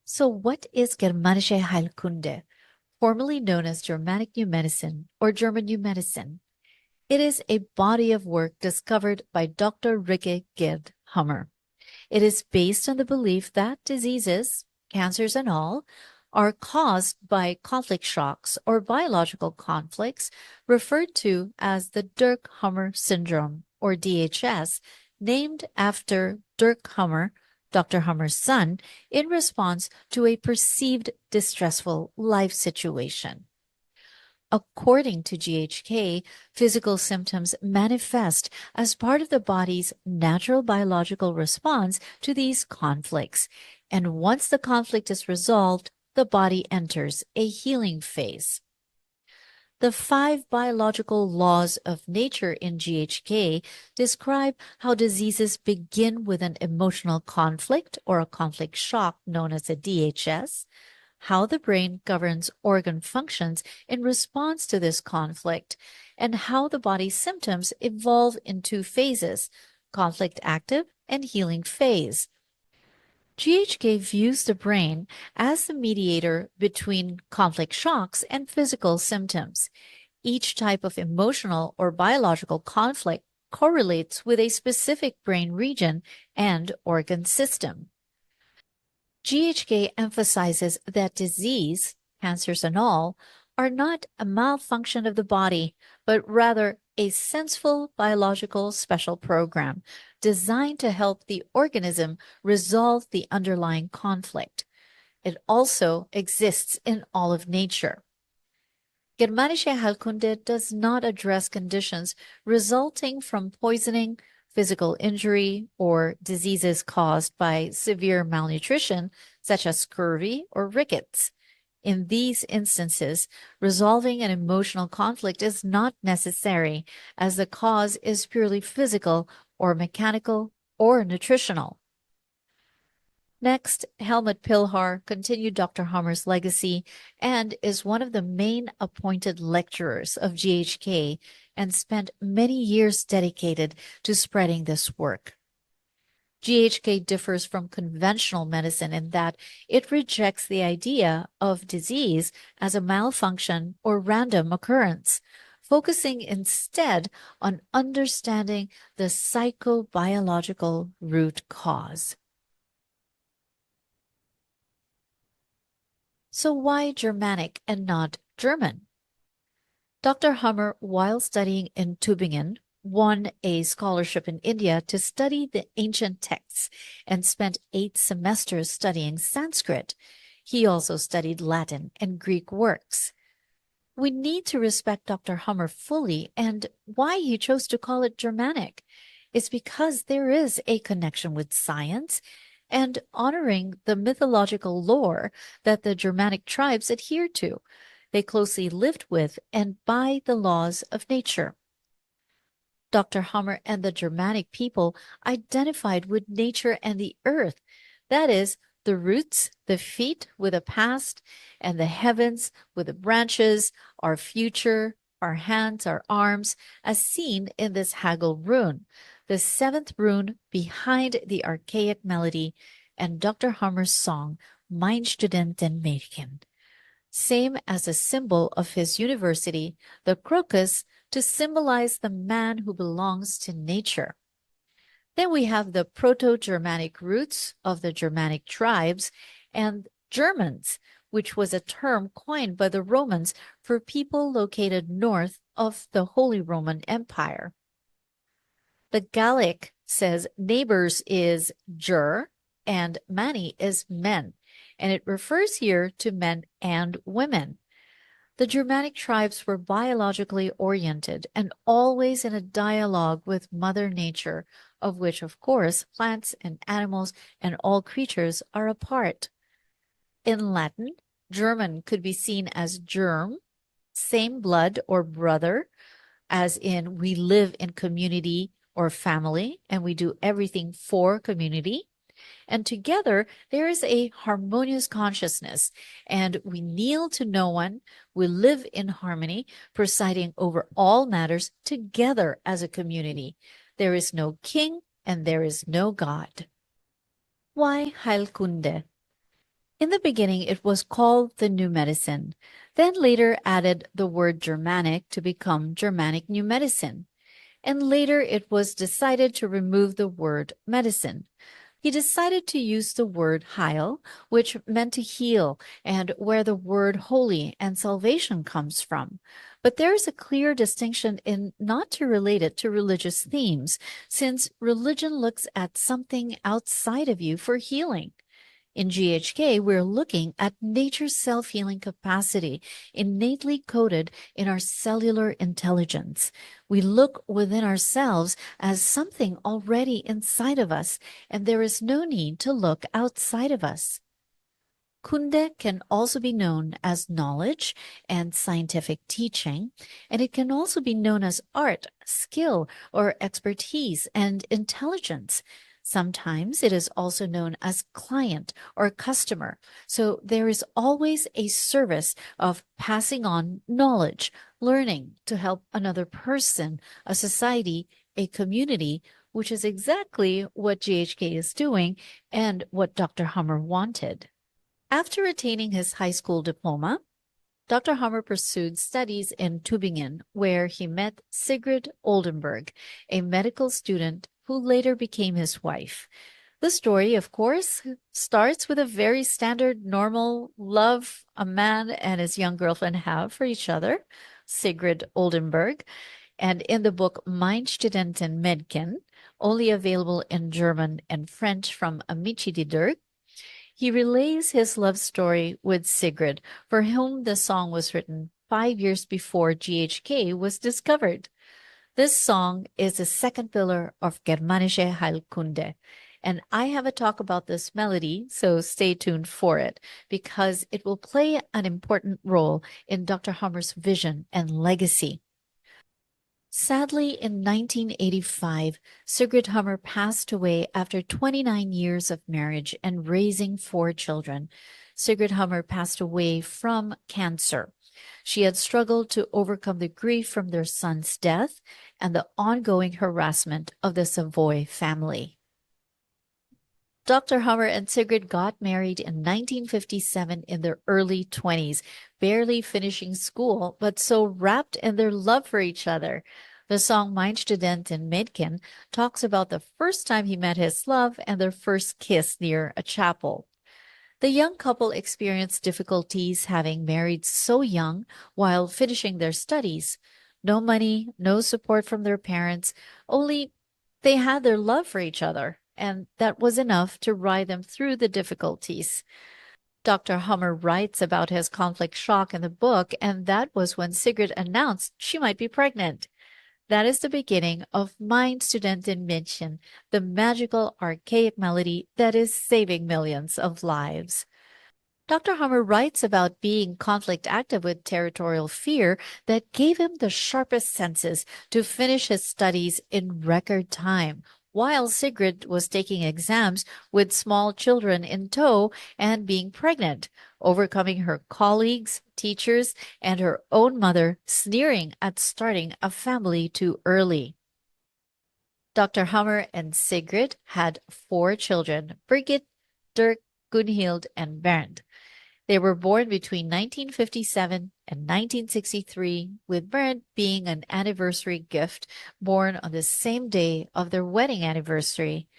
So, what is Germanische Heilkunde, formerly known as Germanic New Medicine or German New Medicine? It is a body of work discovered by Dr. Ryke Geerd Hamer. It is based on the belief that diseases, cancers and all, are caused by conflict shocks or biological conflicts referred to as the Dirk-Hamer syndrome or DHS, named after Dirk Hamer, Dr. Hamer's son, in response to a perceived distressful life situation. According to GHK, physical symptoms manifest as part of the body's natural biological response to these conflicts. And once the conflict is resolved, the body enters a healing phase. The 5 biological laws of nature in GHK describe how diseases begin with an emotional conflict or a conflict shock known as a DHS, how the brain governs organ functions in response to this conflict, and how the body's symptoms evolve in 2 phases, conflict active and healing phase. GHK views the brain as the mediator between conflict shocks and physical symptoms. Each type of emotional or biological conflict correlates with a specific brain region and organ system. GHK emphasizes that disease, cancers and all, are not a malfunction of the body, but rather a senseful biological special program designed to help the organism resolve the underlying conflict. It also exists in all of nature. Germanische Heilkunde does not address conditions resulting from poisoning, physical injury, or diseases caused by severe malnutrition, such as scurvy or rickets. In these instances, resolving an emotional conflict is not necessary, as the cause is purely physical or mechanical or nutritional. Next, Helmut Pilhar continued Dr. Hamer's legacy and is one of the main appointed lecturers of GHK and spent many years dedicated to spreading this work. GHK differs from conventional medicine in that it rejects the idea of disease as a malfunction or random occurrence, focusing instead on understanding the psychobiological root cause. So why Germanic and not German? Dr. Hamer, while studying in Tübingen, won a scholarship in India to study the ancient texts and spent 8 semesters studying Sanskrit. He also studied Latin and Greek works. We need to respect Dr. Hamer fully, and why he chose to call it Germanic is because there is a connection with science and honoring the mythological lore that the Germanic tribes adhered to. They closely lived with and by the laws of nature. Dr. Hamer and the Germanic people identified with nature and the earth, that is, the roots, the feet with a past, and the heavens with the branches, our future, our hands, our arms, as seen in this Haggle rune, the 7th rune behind the archaic melody and Dr. Hamer's song, Mein Studentenmädchen. Same as a symbol of his university, the crocus, to symbolize the man who belongs to nature. Then we have the Proto-Germanic roots of the Germanic tribes and Germans, which was a term coined by the Romans for people located north of the Holy Roman Empire. The Gallic says neighbors is ger and mani is men, and it refers here to men and women. The Germanic tribes were biologically oriented and always in a dialogue with Mother Nature, of which, of course, plants and animals and all creatures are a part. In Latin, German could be seen as germ, same blood or brother, as in we live in community or family and we do everything for community. And together, there is a harmonious consciousness, and we kneel to no one. We live in harmony, presiding over all matters together as a community. There is no king, and there is no God. Why Heilkunde? In the beginning, it was called the New Medicine, then later added the word Germanic to become Germanic New Medicine, and later it was decided to remove the word medicine. He decided to use the word heil, which meant to heal, and where the word holy and salvation comes from. But there is a clear distinction in not to relate it to religious themes, since religion looks at something outside of you for healing. In GHK, we're looking at nature's self-healing capacity innately coded in our cellular intelligence. We look within ourselves as something already inside of us, and there is no need to look outside of us. Kunde can also be known as knowledge and scientific teaching, and it can also be known as art, skill, or expertise and intelligence. Sometimes it is also known as client or customer. So there is always a service of passing on knowledge, learning to help another person, a society, a community, which is exactly what GHK is doing and what Dr. Hamer wanted. After attaining his high school diploma, Dr. Hamer pursued studies in Tübingen, where he met Sigrid Oldenburg, a medical student who later became his wife. The story, of course, starts with a very standard, normal love a man and his young girlfriend have for each other, Sigrid Oldenburg. And in the book Mein Studentenmädchen, only available in German and French from Amici de Dirk, he relays his love story with Sigrid, for whom the song was written 5 years before GHK was discovered. This song is the second pillar of Germanische Heilkunde, and I have a talk about this melody, so stay tuned for it, because it will play an important role in Dr. Hamer's vision and legacy. Sadly, in 1985, Sigrid Hamer passed away after 29 years of marriage and raising 4 children. Sigrid Hamer passed away from cancer. She had struggled to overcome the grief from their son's death and the ongoing harassment of the Savoy family. Dr. Hamer and Sigrid got married in 1957 in their early 20s, barely finishing school, but so wrapped in their love for each other. The song Mein Studentenmädchen talks about the first time he met his love and their first kiss near a chapel. The young couple experienced difficulties having married so young while finishing their studies. No money, no support from their parents, only they had their love for each other, and that was enough to ride them through the difficulties. Dr. Hamer writes about his conflict shock in the book, and that was when Sigrid announced she might be pregnant. That is the beginning of Mein Studentenmädchen, the magical, archaic melody that is saving millions of lives. Dr. Hamer writes about being conflict active with territorial fear that gave him the sharpest senses to finish his studies in record time, while Sigrid was taking exams with small children in tow and being pregnant, overcoming her colleagues, teachers, and her own mother sneering at starting a family too early. Dr. Hamer and Sigrid had 4 children, Birgit, Dirk, Gunhild, and Bernd. They were born between 1957 and 1963, with Bernd being an anniversary gift born on the same day of their wedding anniversary.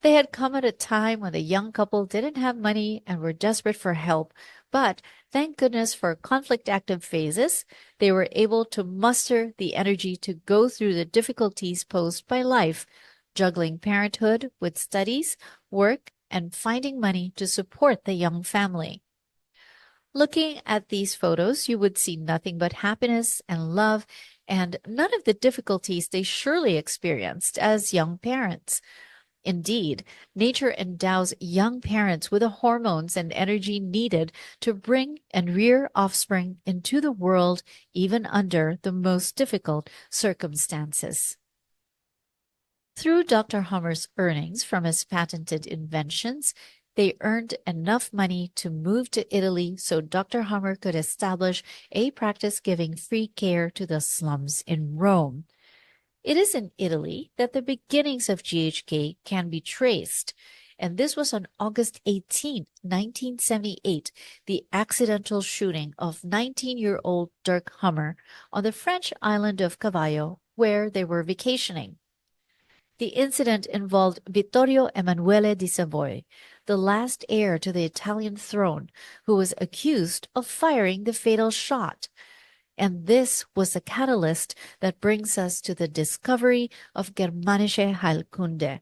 They had come at a time when the young couple didn't have money and were desperate for help, but thank goodness for conflict-active phases, they were able to muster the energy to go through the difficulties posed by life, juggling parenthood with studies, work, and finding money to support the young family. Looking at these photos, you would see nothing but happiness and love and none of the difficulties they surely experienced as young parents. Indeed, nature endows young parents with the hormones and energy needed to bring and rear offspring into the world even under the most difficult circumstances. Through Dr. Hamer's earnings from his patented inventions, they earned enough money to move to Italy so Dr. Hamer could establish a practice giving free care to the slums in Rome. It is in Italy that the beginnings of GHK can be traced. And this was on August 18, 1978, the accidental shooting of 19-year-old Dirk Hummer on the French island of Cavallo, where they were vacationing. The incident involved Vittorio Emanuele di Savoy, the last heir to the Italian throne, who was accused of firing the fatal shot. And this was the catalyst that brings us to the discovery of Germanische Heilkunde,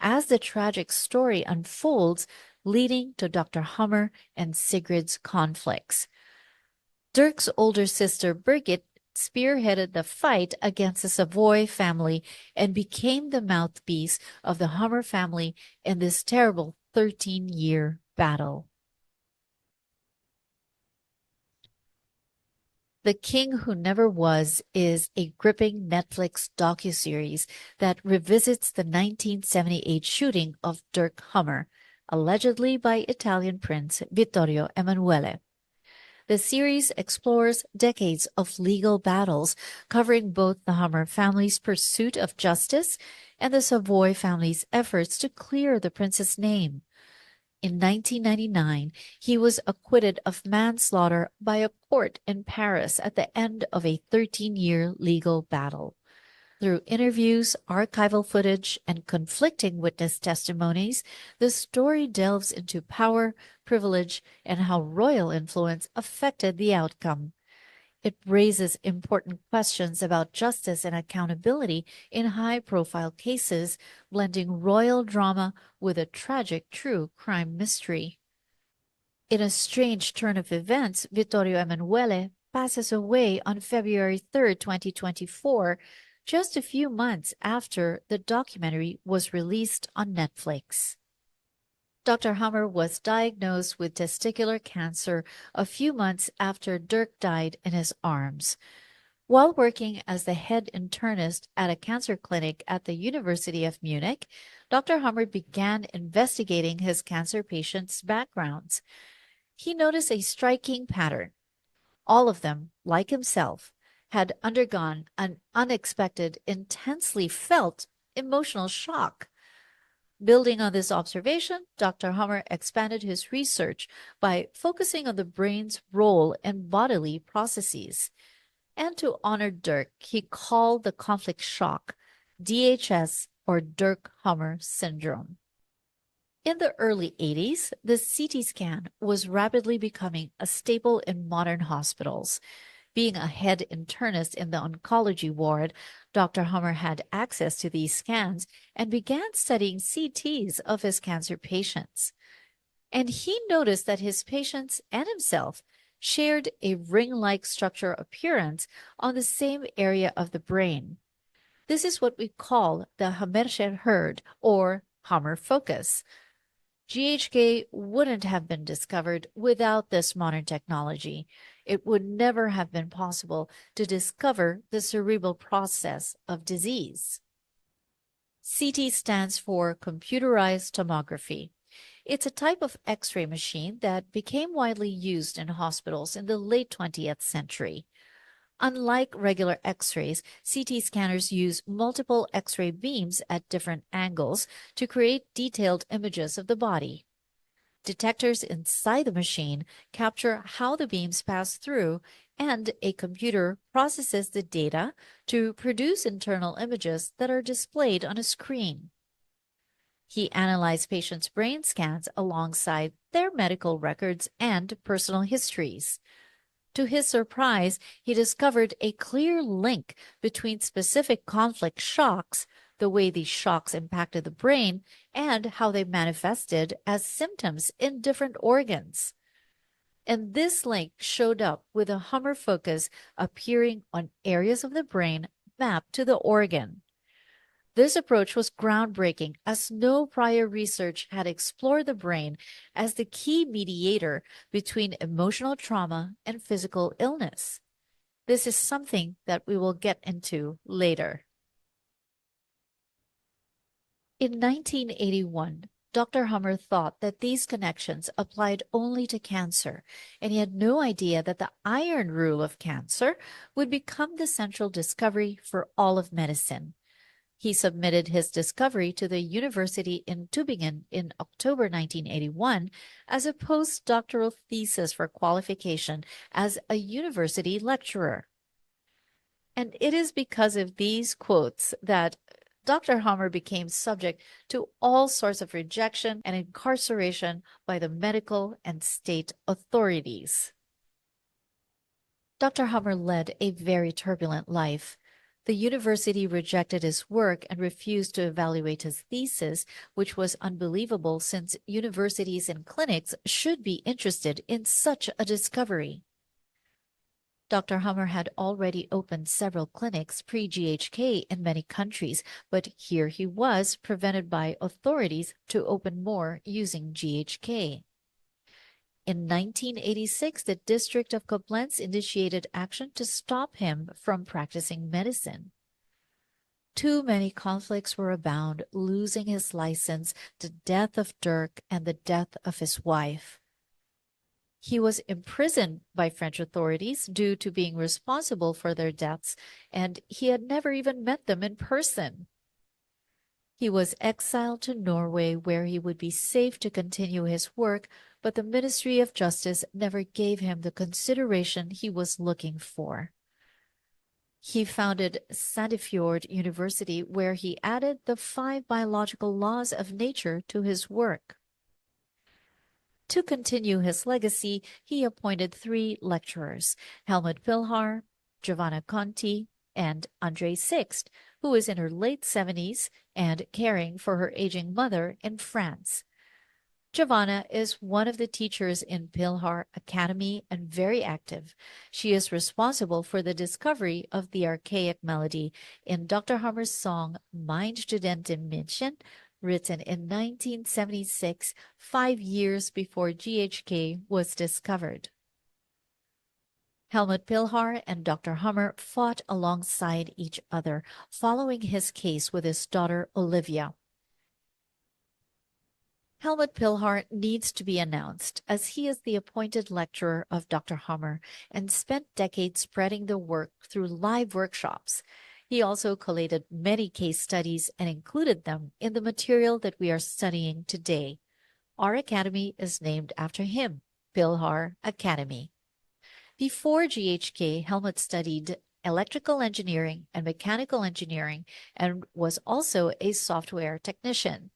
as the tragic story unfolds, leading to Dr. Hammer and Sigrid's conflicts. Dirk's older sister Birgit spearheaded the fight against the Savoy family and became the mouthpiece of the Hammer family in this terrible 13-year battle. The King Who Never Was is a gripping Netflix docuseries that revisits the 1978 shooting of Dirk Hummer, allegedly by Italian Prince Vittorio Emanuele. The series explores decades of legal battles, covering both the Hummer family's pursuit of justice and the Savoy family's efforts to clear the prince's name. In 1999, he was acquitted of manslaughter by a court in Paris at the end of a 13-year legal battle. Through interviews, archival footage, and conflicting witness testimonies, the story delves into power, privilege, and how royal influence affected the outcome. It raises important questions about justice and accountability in high-profile cases, blending royal drama with a tragic true crime mystery. In a strange turn of events, Vittorio Emanuele passes away on February 3, 2024, just a few months after the documentary was released on Netflix. Dr. Hammer was diagnosed with testicular cancer a few months after Dirk died in his arms. While working as the head internist at a cancer clinic at the University of Munich, Dr. Hammer began investigating his cancer patients' backgrounds. He noticed a striking pattern. All of them, like himself, had undergone an unexpected, intensely felt emotional shock. Building on this observation, Dr. Hammer expanded his research by focusing on the brain's role in bodily processes. And to honor Dirk, he called the conflict shock DHS, or Dirk Hammer syndrome. In the early 80s, the CT scan was rapidly becoming a staple in modern hospitals. Being a head internist in the oncology ward, Dr. Hammer had access to these scans and began studying CTs of his cancer patients. And he noticed that his patients and himself shared a ring-like structure appearance on the same area of the brain. This is what we call the Hammersche herd, or Hammer focus. GHK wouldn't have been discovered without this modern technology. It would never have been possible to discover the cerebral process of disease. CT stands for computerized tomography. It's a type of X-ray machine that became widely used in hospitals in the late 20th century. Unlike regular X-rays, CT scanners use multiple X-ray beams at different angles to create detailed images of the body. Detectors inside the machine capture how the beams pass through, and a computer processes the data to produce internal images that are displayed on a screen. He analyzed patients' brain scans alongside their medical records and personal histories. To his surprise, he discovered a clear link between specific conflict shocks, the way these shocks impacted the brain, and how they manifested as symptoms in different organs. And this link showed up with a Hammer focus appearing on areas of the brain mapped to the organ. This approach was groundbreaking, as no prior research had explored the brain as the key mediator between emotional trauma and physical illness. This is something that we will get into later. In 1981, Dr. Hammer thought that these connections applied only to cancer, and he had no idea that the iron rule of cancer would become the central discovery for all of medicine. He submitted his discovery to the University in Tübingen in October 1981 as a postdoctoral thesis for qualification as a university lecturer. And it is because of these quotes that Dr. Hamer became subject to all sorts of rejection and incarceration by the medical and state authorities. Dr. Hamer led a very turbulent life. The university rejected his work and refused to evaluate his thesis, which was unbelievable since universities and clinics should be interested in such a discovery. Dr. Hamer had already opened several clinics pre-GHK in many countries, but here he was prevented by authorities to open more using GHK. In 1986, the District of Koblenz initiated action to stop him from practicing medicine. Too many conflicts were abound, losing his license, the death of Dirk, and the death of his wife. He was imprisoned by French authorities due to being responsible for their deaths, and he had never even met them in person. He was exiled to Norway, where he would be safe to continue his work, but the Ministry of Justice never gave him the consideration he was looking for. He founded Sandefjord University, where he added the 5 biological laws of nature to his work. To continue his legacy, he appointed 3 lecturers, Helmut Pilhar, Giovanna Conti, and André Sixt, who is in her late 70s and caring for her aging mother in France. Giovanna is one of the teachers in Pilhar Academy and very active. She is responsible for the discovery of the archaic melody in Dr. Hamer's song Mein Studentenmädchen, written in 1976, 5 years before GHK was discovered. Helmut Pilhar and Dr. Hamer fought alongside each other, following his case with his daughter Olivia. Helmut Pilhar needs to be announced, as he is the appointed lecturer of Dr. Hamer and spent decades spreading the work through live workshops. He also collated many case studies and included them in the material that we are studying today. Our academy is named after him, Pilhar Academy. Before GHK, Helmut studied electrical engineering and mechanical engineering and was also a software technician.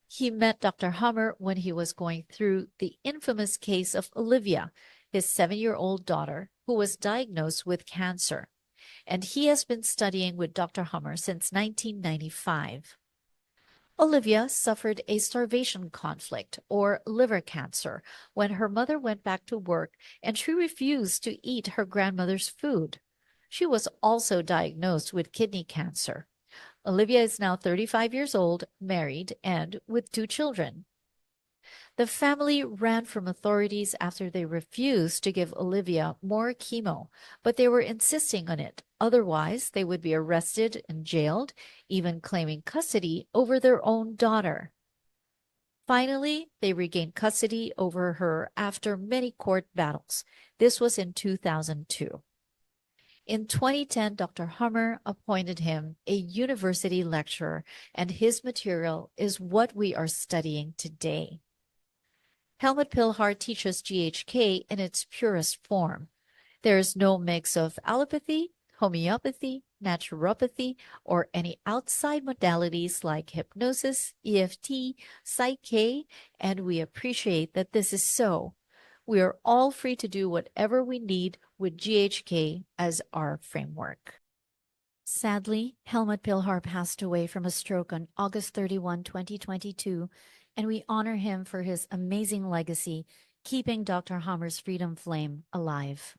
He met Dr. Hamer when he was going through the infamous case of Olivia, his 7-year-old daughter, who was diagnosed with cancer, and he has been studying with Dr. Hamer since 1995. Olivia suffered a starvation conflict, or liver cancer, when her mother went back to work and she refused to eat her grandmother's food. She was also diagnosed with kidney cancer. Olivia is now 35 years old, married, and with 2 children. The family ran from authorities after they refused to give Olivia more chemo, but they were insisting on it. Otherwise, they would be arrested and jailed, even claiming custody over their own daughter. Finally, they regained custody over her after many court battles. This was in 2002. In 2010, Dr. Hamer appointed him a university lecturer, and his material is what we are studying today. Helmut Pilhar teaches GHK in its purest form. There is no mix of allopathy, homeopathy, naturopathy, or any outside modalities like hypnosis, EFT, Psych-K, and we appreciate that this is so. We are all free to do whatever we need with GHK as our framework. Sadly, Helmut Pilhar passed away from a stroke on August 31, 2022, and we honor him for his amazing legacy, keeping Dr. Hamer's freedom flame alive.